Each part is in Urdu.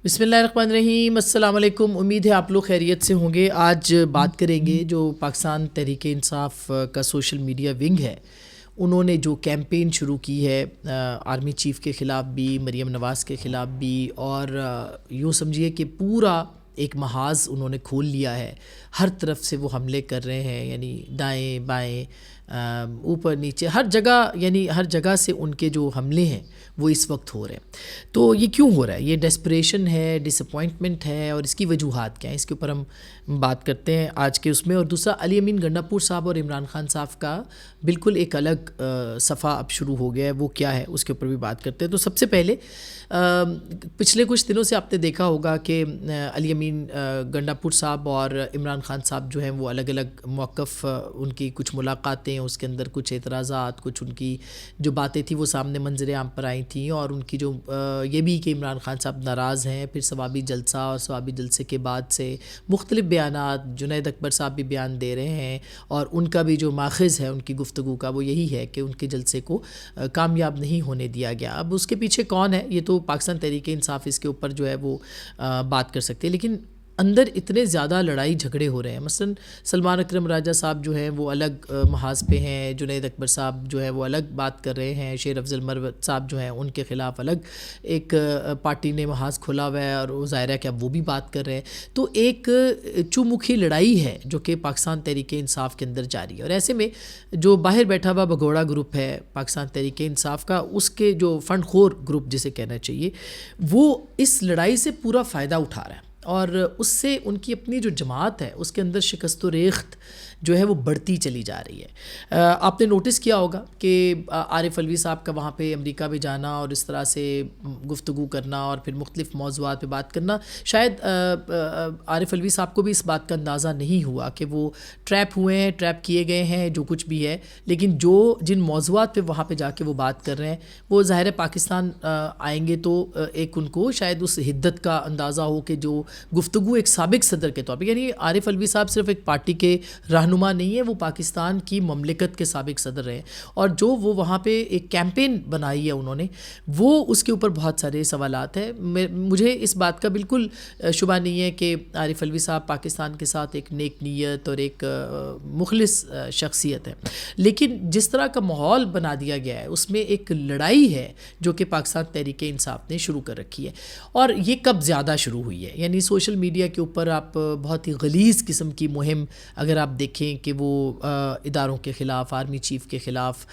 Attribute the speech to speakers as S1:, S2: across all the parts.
S1: بسم اللہ الرحمن الرحیم، السلام علیکم۔ امید ہے آپ لوگ خیریت سے ہوں گے۔ آج بات کریں گے جو پاکستان تحریک انصاف کا سوشل میڈیا ونگ ہے، انہوں نے جو کیمپین شروع کی ہے آرمی چیف کے خلاف بھی، مریم نواز کے خلاف بھی، اور یوں سمجھیے کہ پورا ایک محاذ انہوں نے کھول لیا ہے۔ ہر طرف سے وہ حملے کر رہے ہیں، یعنی دائیں بائیں، اوپر نیچے، ہر جگہ، یعنی ہر جگہ سے ان کے جو حملے ہیں وہ اس وقت ہو رہے ہیں۔ تو یہ کیوں ہو رہا ہے؟ یہ ڈیسپریشن ہے، ڈس اپوائنٹمنٹ ہے، اور اس کی وجوہات کیا ہیں، اس کے اوپر ہم بات کرتے ہیں آج کے اس میں۔ اور دوسرا، علی امین گنڈا پور صاحب اور عمران خان صاحب کا بالکل ایک الگ صفحہ اب شروع ہو گیا ہے، وہ کیا ہے اس کے اوپر بھی بات کرتے ہیں۔ تو سب سے پہلے پچھلے کچھ دنوں سے آپ نے دیکھا ہوگا کہ علی امین گنڈا پور صاحب اور عمران خان صاحب جو ہیں وہ الگ الگ موقف، ان کی کچھ ملاقاتیں، اس کے اندر کچھ اعتراضات، کچھ ان کی جو باتیں تھیں وہ سامنے منظر عام پر آئی تھیں، اور ان کی جو یہ بھی کہ عمران خان صاحب ناراض ہیں۔ پھر ثوابی جلسہ اور ثوابی جلسے کے بعد سے مختلف بیانات، جنید اکبر صاحب بھی بیان دے رہے ہیں، اور ان کا بھی جو ماخذ ہے ان کی گفتگو کا وہ یہی ہے کہ ان کے جلسے کو کامیاب نہیں ہونے دیا گیا۔ اب اس کے پیچھے کون ہے، یہ تو پاکستان تحریک انصاف اس کے اوپر جو ہے وہ بات کر سکتے ہیں، لیکن اندر اتنے زیادہ لڑائی جھگڑے ہو رہے ہیں۔ مثلا سلمان اکرم راجہ صاحب جو ہیں وہ الگ محاذ پہ ہیں، جنید اکبر صاحب جو ہے وہ الگ بات کر رہے ہیں، شیر افضل مروت صاحب جو ہیں ان کے خلاف الگ ایک پارٹی نے محاذ کھولا ہوا ہے، اور وہ ظاہر ہے کہ اب وہ بھی بات کر رہے ہیں۔ تو ایک چومکھی لڑائی ہے جو کہ پاکستان تحریک انصاف کے اندر جاری ہے، اور ایسے میں جو باہر بیٹھا ہوا بھگوڑا گروپ ہے پاکستان تحریک انصاف کا، اس کے جو فنڈ خور گروپ جسے کہنا چاہیے، وہ اس لڑائی سے پورا فائدہ اٹھا رہا ہے، اور اس سے ان کی اپنی جو جماعت ہے اس کے اندر شکست و ریخت جو ہے وہ بڑھتی چلی جا رہی ہے۔ آپ نے نوٹس کیا ہوگا کہ عارف الوی صاحب کا وہاں پہ امریکہ بھی جانا اور اس طرح سے گفتگو کرنا اور پھر مختلف موضوعات پہ بات کرنا، شاید عارف الوی صاحب کو بھی اس بات کا اندازہ نہیں ہوا کہ وہ ٹریپ ہوئے ہیں، ٹریپ کیے گئے ہیں، جو کچھ بھی ہے، لیکن جن موضوعات پہ وہاں پہ جا کے وہ بات کر رہے ہیں، وہ ظاہر ہے پاکستان آئیں گے تو ایک ان کو شاید اس حدت کا اندازہ ہو کہ جو گفتگو ایک سابق صدر کے طور پہ، یعنی عارف الوی صاحب صرف ایک پارٹی کے رہنما نہیں ہے، وہ پاکستان کی مملکت کے سابق صدر رہے، اور جو وہ وہاں پہ ایک کیمپین بنائی ہے انہوں نے، وہ اس کے اوپر بہت سارے سوالات ہیں۔ مجھے اس بات کا بالکل شبہ نہیں ہے کہ عارف الوی صاحب پاکستان کے ساتھ ایک نیک نیت اور ایک مخلص شخصیت ہے، لیکن جس طرح کا ماحول بنا دیا گیا ہے اس میں ایک لڑائی ہے جو کہ پاکستان تحریک انصاف نے شروع کر رکھی ہے۔ اور یہ کب زیادہ شروع ہوئی ہے؟ یعنی سوشل میڈیا کے اوپر آپ بہت ہی غلیظ قسم کی مہم اگر آپ دیکھیں کہ وہ اداروں کے خلاف، آرمی چیف کے خلاف،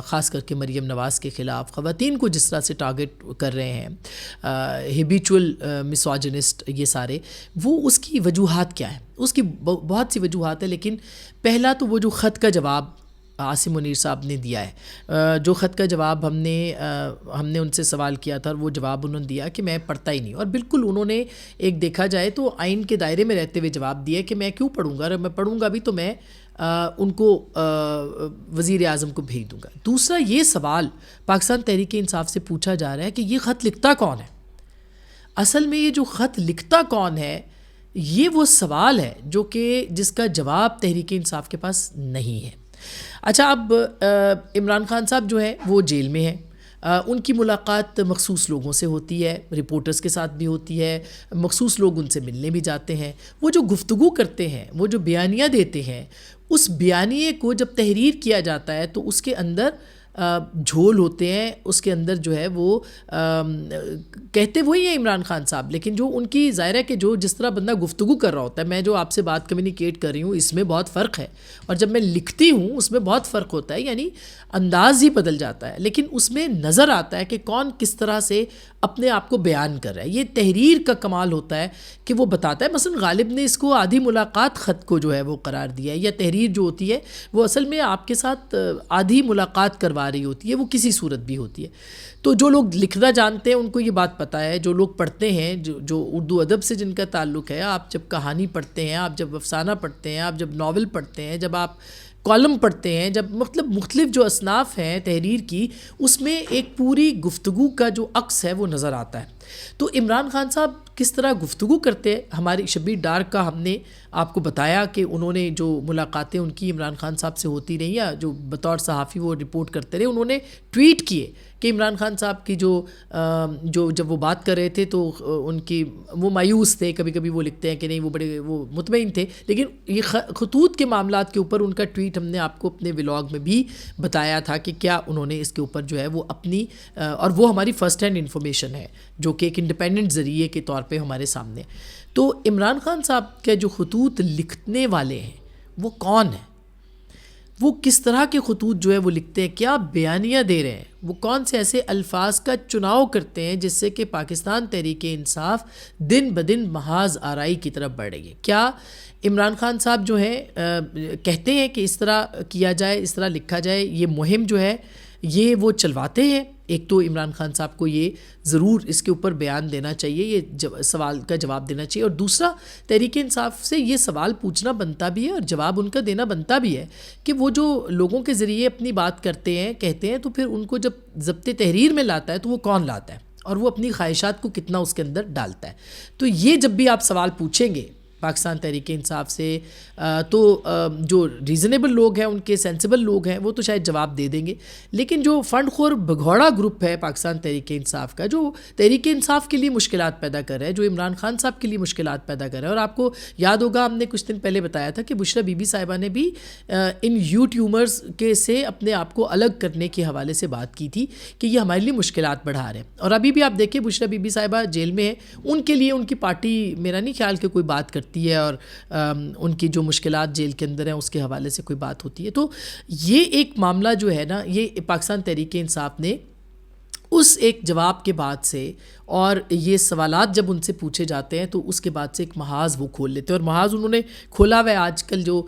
S1: خاص کر کے مریم نواز کے خلاف، خواتین کو جس طرح سے ٹارگٹ کر رہے ہیں، ہیبیچول مسوجنسٹ، یہ سارے، وہ اس کی وجوہات کیا ہیں؟ اس کی بہت سی وجوہات ہیں، لیکن پہلا تو وہ جو خط کا جواب عاصم منیر صاحب نے دیا ہے، جو خط کا جواب ہم نے ان سے سوال کیا تھا، اور وہ جواب انہوں نے دیا کہ میں پڑھتا ہی نہیں، اور بالکل انہوں نے ایک دیکھا جائے تو آئین کے دائرے میں رہتے ہوئے جواب دیا کہ میں کیوں پڑھوں گا، اور میں پڑھوں گا بھی تو میں ان کو وزیر اعظم کو بھیج دوں گا۔ دوسرا یہ سوال پاکستان تحریک انصاف سے پوچھا جا رہا ہے کہ یہ خط لکھتا کون ہے؟ اصل میں یہ جو خط لکھتا کون ہے، یہ وہ سوال ہے جو کہ جس کا جواب تحریک انصاف کے پاس نہیں ہے۔ اچھا، اب عمران خان صاحب جو ہیں وہ جیل میں ہیں، ان کی ملاقات مخصوص لوگوں سے ہوتی ہے، رپورٹرز کے ساتھ بھی ہوتی ہے، مخصوص لوگ ان سے ملنے بھی جاتے ہیں، وہ جو گفتگو کرتے ہیں، وہ جو بیانیہ دیتے ہیں، اس بیانیے کو جب تحریر کیا جاتا ہے تو اس کے اندر جھول ہوتے ہیں، اس کے اندر جو ہے وہ کہتے وہی ہیں عمران خان صاحب، لیکن جو ان کی ظاہر ہے کہ جو جس طرح بندہ گفتگو کر رہا ہوتا ہے، میں جو آپ سے بات کمیونیکیٹ کر رہی ہوں اس میں بہت فرق ہے، اور جب میں لکھتی ہوں اس میں بہت فرق ہوتا ہے، یعنی انداز ہی بدل جاتا ہے، لیکن اس میں نظر آتا ہے کہ کون کس طرح سے اپنے آپ کو بیان کر رہا ہے۔ یہ تحریر کا کمال ہوتا ہے کہ وہ بتاتا ہے۔ مثلا غالب نے اس کو آدھی ملاقات خط کو جو ہے وہ قرار دیا ہے، یا تحریر جو ہوتی ہے وہ اصل میں آپ کے ساتھ آدھی ملاقات کروا رہی ہوتی ہے، وہ کسی صورت بھی ہوتی ہے۔ تو جو لوگ لکھنا جانتے ہیں ان کو یہ بات پتہ ہے، جو لوگ پڑھتے ہیں، جو اردو ادب سے جن کا تعلق ہے، آپ جب کہانی پڑھتے ہیں، آپ جب افسانہ پڑھتے ہیں، آپ جب ناول پڑھتے ہیں، جب آپ کالم پڑھتے ہیں، جب مختلف جو اصناف ہیں تحریر کی، اس میں ایک پوری گفتگو کا جو عکس ہے وہ نظر آتا ہے۔ تو عمران خان صاحب کس طرح گفتگو کرتے ہیں. ہماری شبیر ڈار کا ہم نے آپ کو بتایا کہ انہوں نے جو ملاقاتیں ان کی عمران خان صاحب سے ہوتی رہیں یا جو بطور صحافی وہ رپورٹ کرتے رہے, انہوں نے ٹویٹ کیے کہ عمران خان صاحب کی جو جب وہ بات کر رہے تھے تو ان کی وہ مایوس تھے. کبھی کبھی وہ لکھتے ہیں کہ نہیں وہ مطمئن تھے, لیکن یہ خطوط کے معاملات کے اوپر ان کا ٹویٹ ہم نے آپ کو اپنے ولاگ میں بھی بتایا تھا کہ کیا انہوں نے اس کے اوپر جو ہے وہ اپنی, اور وہ ہماری فرسٹ ہینڈ انفارمیشن ہے جو کہ ایک انڈیپینڈنٹ ذریعے کے طور پہ ہمارے سامنے. تو عمران خان صاحب کے جو خطوط لکھنے والے ہیں وہ کون ہیں, وہ کس طرح کے خطوط جو ہے وہ لکھتے ہیں, کیا بیانیہ دے رہے ہیں, وہ کون سے ایسے الفاظ کا چناؤ کرتے ہیں جس سے کہ پاکستان تحریک انصاف دن بدن محاذ آرائی کی طرف بڑھ رہی ہے. کیا عمران خان صاحب جو ہیں کہتے ہیں کہ اس طرح کیا جائے, اس طرح لکھا جائے, یہ مہم جو ہے یہ وہ چلواتے ہیں؟ ایک تو عمران خان صاحب کو یہ ضرور اس کے اوپر بیان دینا چاہیے, یہ سوال کا جواب دینا چاہیے, اور دوسرا تحریک انصاف سے یہ سوال پوچھنا بنتا بھی ہے اور جواب ان کا دینا بنتا بھی ہے کہ وہ جو لوگوں کے ذریعے اپنی بات کرتے ہیں کہتے ہیں تو پھر ان کو جب ضبط تحریر میں لاتا ہے تو وہ کون لاتا ہے اور وہ اپنی خواہشات کو کتنا اس کے اندر ڈالتا ہے. تو یہ جب بھی آپ سوال پوچھیں گے پاکستان تحریک انصاف سے تو جو ریزنیبل لوگ ہیں, ان کے سینسیبل لوگ ہیں, وہ تو شاید جواب دے دیں گے, لیکن جو فنڈ خور بھگوڑا گروپ ہے پاکستان تحریک انصاف کا, جو تحریک انصاف کے لیے مشکلات پیدا کر رہا ہے, جو عمران خان صاحب کے لیے مشکلات پیدا کر رہا ہے. اور آپ کو یاد ہوگا ہم نے کچھ دن پہلے بتایا تھا کہ بشرا بی بی صاحبہ نے بھی ان یوٹیوبرز کے سے اپنے آپ کو الگ کرنے کے حوالے سے بات کی تھی کہ یہ ہمارے لیے مشکلات بڑھا رہے ہیں. اور ابھی بھی آپ دیکھیں بشرا بی بی صاحبہ جیل میں ہے, ان کے لیے ان کی پارٹی میرا نہیں خیال کہ کوئی بات کرتی ہے, اور ان کی جو مشکلات جیل کے اندر ہیں اس کے حوالے سے کوئی بات ہوتی ہے. تو یہ ایک معاملہ جو ہے نا, یہ پاکستان تحریک انصاف نے اس ایک جواب کے بعد سے اور یہ سوالات جب ان سے پوچھے جاتے ہیں تو اس کے بعد سے ایک محاذ وہ کھول لیتے ہیں, اور محاذ انہوں نے کھولا ہوا ہے. آج کل جو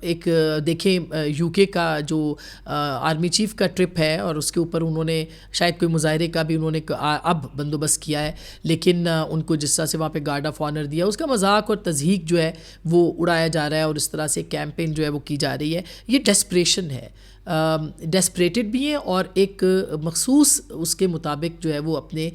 S1: ایک دیکھیں یو کے کا جو آرمی چیف کا ٹرپ ہے, اور اس کے اوپر انہوں نے شاید کوئی مظاہرے کا بھی انہوں نے اب بندوبست کیا ہے, لیکن ان کو جس طرح سے وہاں پہ گارڈ آف آنر دیا, اس کا مذاق اور تضحیک جو ہے وہ اڑایا جا رہا ہے, اور اس طرح سے کیمپین جو ہے وہ کی جا رہی ہے. یہ ڈیسپریشن ہے, ڈیسپریٹڈ بھی ہیں, اور ایک مخصوص اس کے مطابق جو ہے وہ اپنے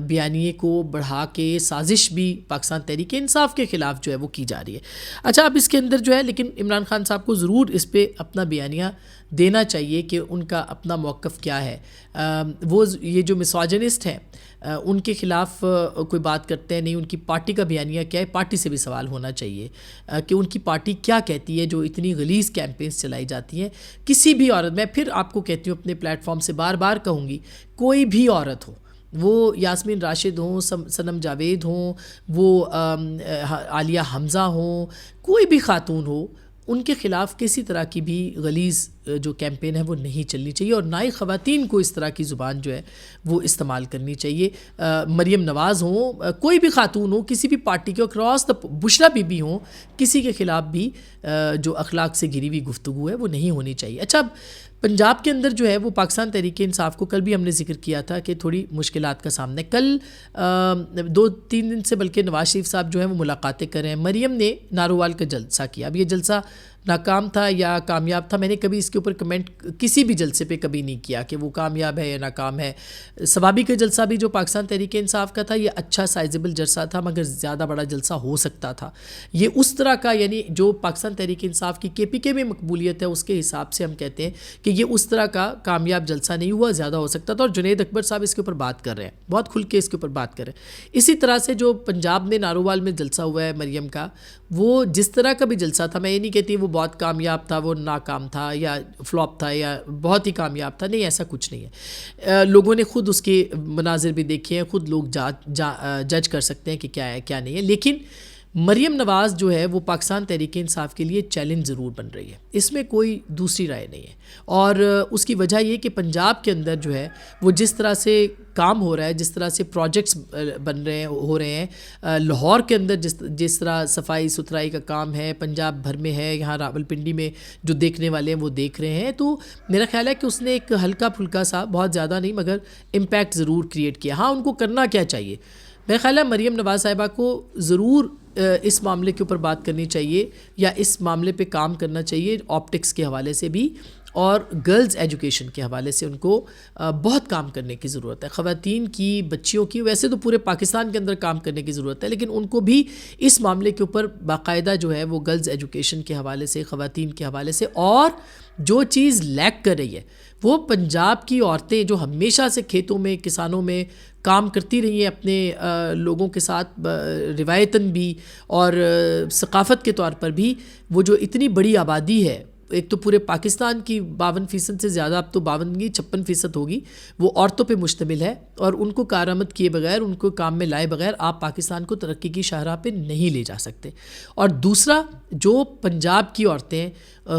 S1: بیانیے کو بڑھا کے سازش بھی پاکستان تحریک انصاف کے خلاف جو ہے وہ کی جا رہی ہے. اچھا, اب اس کے اندر جو ہے لیکن عمران خان صاحب کو ضرور اس پہ اپنا بیانیہ دینا چاہیے کہ ان کا اپنا موقف کیا ہے. وہ یہ جو مسوجنسٹ ہیں ان کے خلاف کوئی بات کرتے ہیں نہیں, ان کی پارٹی کا بیانیہ کیا ہے, پارٹی سے بھی سوال ہونا چاہیے کہ ان کی پارٹی کیا کہتی ہے جو اتنی غلیظ کیمپینز چلائی جاتی ہیں. کسی بھی عورت, میں پھر آپ کو کہتی ہوں اپنے پلیٹ فارم سے بار بار کہوں گی, کوئی بھی عورت ہو, وہ یاسمین راشد ہوں, صنم جاوید ہوں, وہ عالیہ حمزہ ہوں, کوئی بھی خاتون ہو, ان کے خلاف کسی طرح کی بھی غلیظ جو کیمپین ہے وہ نہیں چلنی چاہیے, اور نہ ہی خواتین کو اس طرح کی زبان جو ہے وہ استعمال کرنی چاہیے. مریم نواز ہوں, کوئی بھی خاتون ہو, کسی بھی پارٹی کے, across the Bushra be be ہوں, کسی کے خلاف بھی جو اخلاق سے گری ہوئی گفتگو ہے وہ نہیں ہونی چاہیے. اچھا, پنجاب کے اندر جو ہے وہ پاکستان تحریک انصاف کو کل بھی ہم نے ذکر کیا تھا کہ تھوڑی مشکلات کا سامنا ہے. کل 2-3 دن سے بلکہ نواز شریف صاحب جو ہیں وہ ملاقاتیں کر رہے ہیں. مریم نے نارووال کا جلسہ کیا. اب یہ جلسہ ناکام تھا یا کامیاب تھا, میں نے کبھی اس کے اوپر کمنٹ کسی بھی جلسے پہ کبھی نہیں کیا کہ وہ کامیاب ہے یا ناکام ہے. ثوابی کا جلسہ بھی جو پاکستان تحریک انصاف کا تھا یہ اچھا سائزیبل جلسہ تھا, مگر زیادہ بڑا جلسہ ہو سکتا تھا. یہ اس طرح کا, یعنی جو پاکستان تحریک انصاف کی کے پی کے میں مقبولیت ہے اس کے حساب سے ہم کہتے ہیں کہ یہ اس طرح کا کامیاب جلسہ نہیں ہوا, زیادہ ہو سکتا تھا. اور جنید اکبر صاحب اس کے اوپر بات کر رہے ہیں, بہت کھل کے اس کے اوپر بات کر رہے ہیں. اسی طرح سے جو پنجاب میں نارووال میں جلسہ ہوا ہے مریم کا, وہ جس طرح کا بھی جلسہ تھا, میں یہ نہیں کہتی وہ بہت کامیاب تھا, وہ ناکام تھا یا فلاپ تھا یا بہت ہی کامیاب تھا, نہیں, ایسا کچھ نہیں ہے. لوگوں نے خود اس کے مناظر بھی دیکھے ہیں, خود لوگ جج کر سکتے ہیں کہ کیا ہے کیا نہیں ہے. لیکن مریم نواز جو ہے وہ پاکستان تحریک انصاف کے لیے چیلنج ضرور بن رہی ہے, اس میں کوئی دوسری رائے نہیں ہے. اور اس کی وجہ یہ کہ پنجاب کے اندر جو ہے وہ جس طرح سے کام ہو رہا ہے, جس طرح سے پروجیکٹس بن رہے ہیں ہو رہے ہیں, لاہور کے اندر جس طرح صفائی ستھرائی کا کام ہے پنجاب بھر میں ہے, یہاں راولپنڈی میں جو دیکھنے والے ہیں وہ دیکھ رہے ہیں, تو میرا خیال ہے کہ اس نے ایک ہلکا پھلکا سا, بہت زیادہ نہیں مگر امپیکٹ ضرور کریٹ کیا. ہاں, ان کو کرنا کیا چاہیے, میرا خیال ہے مریم نواز صاحبہ کو ضرور اس معاملے کے اوپر بات کرنی چاہیے یا اس معاملے پہ کام کرنا چاہیے آپٹکس کے حوالے سے بھی, اور گرلز ایجوکیشن کے حوالے سے ان کو بہت کام کرنے کی ضرورت ہے. خواتین کی, بچیوں کی, ویسے تو پورے پاکستان کے اندر کام کرنے کی ضرورت ہے, لیکن ان کو بھی اس معاملے کے اوپر باقاعدہ جو ہے وہ گرلز ایجوکیشن کے حوالے سے, خواتین کے حوالے سے, اور جو چیز لیک کر رہی ہے وہ پنجاب کی عورتیں جو ہمیشہ سے کھیتوں میں, کسانوں میں کام کرتی رہی ہیں اپنے لوگوں کے ساتھ روایتاً بھی اور ثقافت کے طور پر بھی, وہ جو اتنی بڑی آبادی ہے, ایک تو پورے پاکستان کی 52% سے زیادہ, اب تو 56% ہوگی, وہ عورتوں پہ مشتمل ہے, اور ان کو کارآمد کیے بغیر, ان کو کام میں لائے بغیر آپ پاکستان کو ترقی کی شاہراہ پہ نہیں لے جا سکتے. اور دوسرا, جو پنجاب کی عورتیں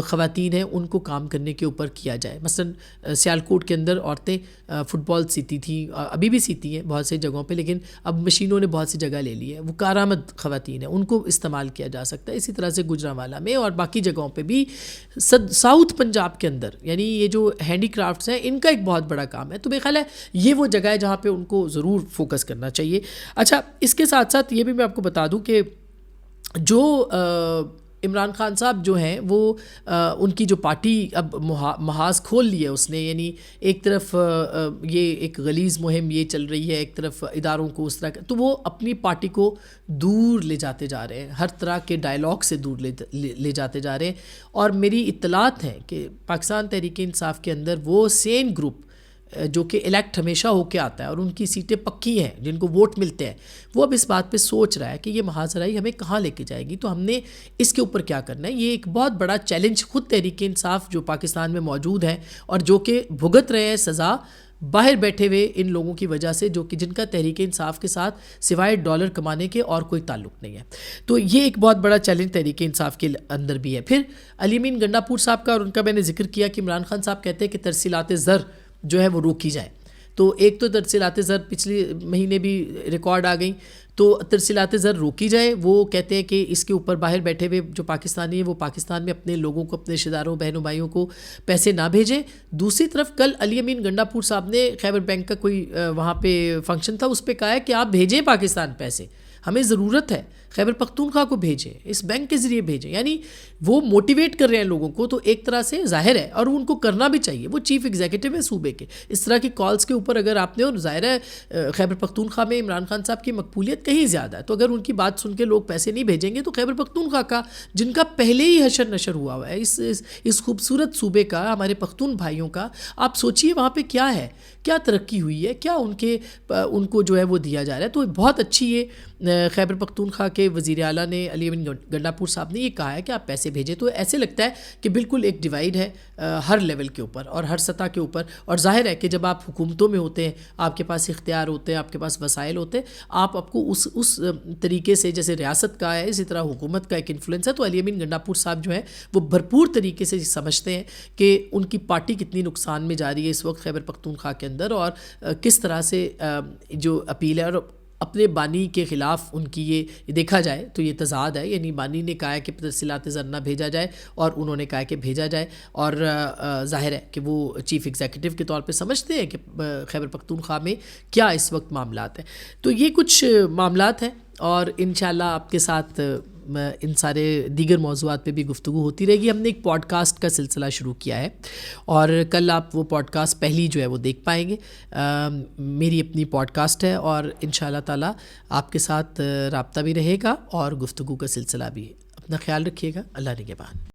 S1: خواتین ہیں ان کو کام کرنے کے اوپر کیا جائے. مثلا سیالکوٹ کے اندر عورتیں فٹ بال سیتی تھیں, ابھی بھی سیتی ہیں بہت سی جگہوں پہ, لیکن اب مشینوں نے بہت سی جگہ لے لی ہے, وہ کارآمد خواتین ہیں, ان کو استعمال کیا جا سکتا ہے. اسی طرح سے گجرانوالہ میں اور باقی جگہوں پہ بھی, ساؤتھ پنجاب کے اندر, یعنی یہ جو ہینڈی کرافٹس ہیں ان کا ایک بہت بڑا کام ہے. تو میرے خیال ہے یہ وہ جگہ ہے جہاں پہ ان کو ضرور فوکس کرنا چاہیے. اچھا, اس کے ساتھ ساتھ یہ بھی میں آپ کو بتا دوں کہ جو عمران خان صاحب جو ہیں وہ ان کی جو پارٹی اب محاذ کھول لی ہے اس نے, یعنی ایک طرف یہ ایک غلیظ مہم یہ چل رہی ہے, ایک طرف اداروں کو اس طرح کا, تو وہ اپنی پارٹی کو دور لے جاتے جا رہے ہیں, ہر طرح کے ڈائلاگ سے دور لے جاتے جا رہے ہیں. اور میری اطلاعات ہیں کہ پاکستان تحریک انصاف کے اندر وہ سین گروپ جو کہ الیکٹ ہمیشہ ہو کے آتا ہے اور ان کی سیٹیں پکی ہیں, جن کو ووٹ ملتے ہیں, وہ اب اس بات پہ سوچ رہا ہے کہ یہ محاصرہ ہمیں کہاں لے کے جائے گی, تو ہم نے اس کے اوپر کیا کرنا ہے. یہ ایک بہت بڑا چیلنج خود تحریک انصاف جو پاکستان میں موجود ہے اور جو کہ بھگت رہے ہیں سزا باہر بیٹھے ہوئے ان لوگوں کی وجہ سے, جو کہ جن کا تحریک انصاف کے ساتھ سوائے ڈالر کمانے کے اور کوئی تعلق نہیں ہے. تو یہ ایک بہت بڑا چیلنج تحریک انصاف کے اندر بھی ہے. پھر علی امین گنڈا پور صاحب کا, اور ان کا میں نے ذکر کیا کہ عمران خان صاحب کہتے ہیں کہ ترسیلات زر جو ہے وہ روکی جائے. تو ایک تو ترسیلات زر پچھلے مہینے بھی ریکارڈ آ گئیں, تو ترسیلات زر روکی جائے. وہ کہتے ہیں کہ اس کے اوپر باہر بیٹھے ہوئے جو پاکستانی ہیں وہ پاکستان میں اپنے لوگوں کو, اپنے رشتہ داروں, بہنوں بھائیوں کو پیسے نہ بھیجیں. دوسری طرف کل علی امین گنڈا پور صاحب نے خیبر بینک کا کوئی وہاں پہ فنکشن تھا, اس پہ کہا ہے کہ آپ بھیجیں پاکستان پیسے, ہمیں ضرورت ہے, خیبر پختونخوا کو بھیجیں, اس بینک کے ذریعے بھیجیں. یعنی وہ موٹیویٹ کر رہے ہیں لوگوں کو, تو ایک طرح سے ظاہر ہے, اور ان کو کرنا بھی چاہیے, وہ چیف ایگزیکٹو ہے صوبے کے. اس طرح کی کالز کے اوپر اگر آپ نے, اور ظاہر ہے خیبر پختونخوا میں عمران خان صاحب کی مقبولیت کہیں زیادہ ہے, تو اگر ان کی بات سن کے لوگ پیسے نہیں بھیجیں گے, تو خیبر پختونخوا کا, جن کا پہلے ہی حشر نشر ہوا ہے اس خوبصورت صوبے کا, ہمارے پختون بھائیوں کا, آپ سوچئے وہاں پہ کیا ہے, کیا ترقی ہوئی ہے, کیا ان کو جو ہے وہ دیا جا رہا ہے. تو بہت اچھی یہ خیبر پختونخوا کے وزیر اعلیٰ نے, علی امین گنڈا پور صاحب نے یہ کہا ہے کہ آپ پیسے بھیجیں. تو ایسے لگتا ہے کہ بالکل ایک ڈیوائیڈ ہے ہر لیول کے اوپر اور ہر سطح کے اوپر. اور ظاہر ہے کہ جب آپ حکومتوں میں ہوتے ہیں, آپ کے پاس اختیار ہوتے ہیں, آپ کے پاس وسائل ہوتے ہیں, آپ کو اس طریقے سے, جیسے ریاست کا ہے اسی طرح حکومت کا ایک انفلوئنس ہے. تو علی امین گنڈا پور صاحب جو ہیں وہ بھرپور طریقے سے سمجھتے ہیں کہ ان کی پارٹی کتنی نقصان میں جا رہی ہے اس وقت خیبر پختونخوا کے اندر, اور کس طرح سے جو اپیل ہے, اور اپنے بانی کے خلاف ان کی یہ دیکھا جائے تو یہ تضاد ہے. یعنی بانی نے کہا ہے کہ ترسیلات زر نہ بھیجا جائے, اور انہوں نے کہا کہ بھیجا جائے, اور ظاہر ہے کہ وہ چیف ایگزیکٹو کے طور پہ سمجھتے ہیں کہ خیبر پختونخوا میں کیا اس وقت معاملات ہیں. تو یہ کچھ معاملات ہیں, اور انشاءاللہ آپ کے ساتھ ان سارے دیگر موضوعات پہ بھی گفتگو ہوتی رہے گی. ہم نے ایک پوڈ کاسٹ کا سلسلہ شروع کیا ہے, اور کل آپ وہ پوڈ کاسٹ پہلی جو ہے وہ دیکھ پائیں گے. میری اپنی پوڈ کاسٹ ہے, اور انشاءاللہ تعالی آپ کے ساتھ رابطہ بھی رہے گا اور گفتگو کا سلسلہ بھی. اپنا خیال رکھیے گا. اللہ نگہبان.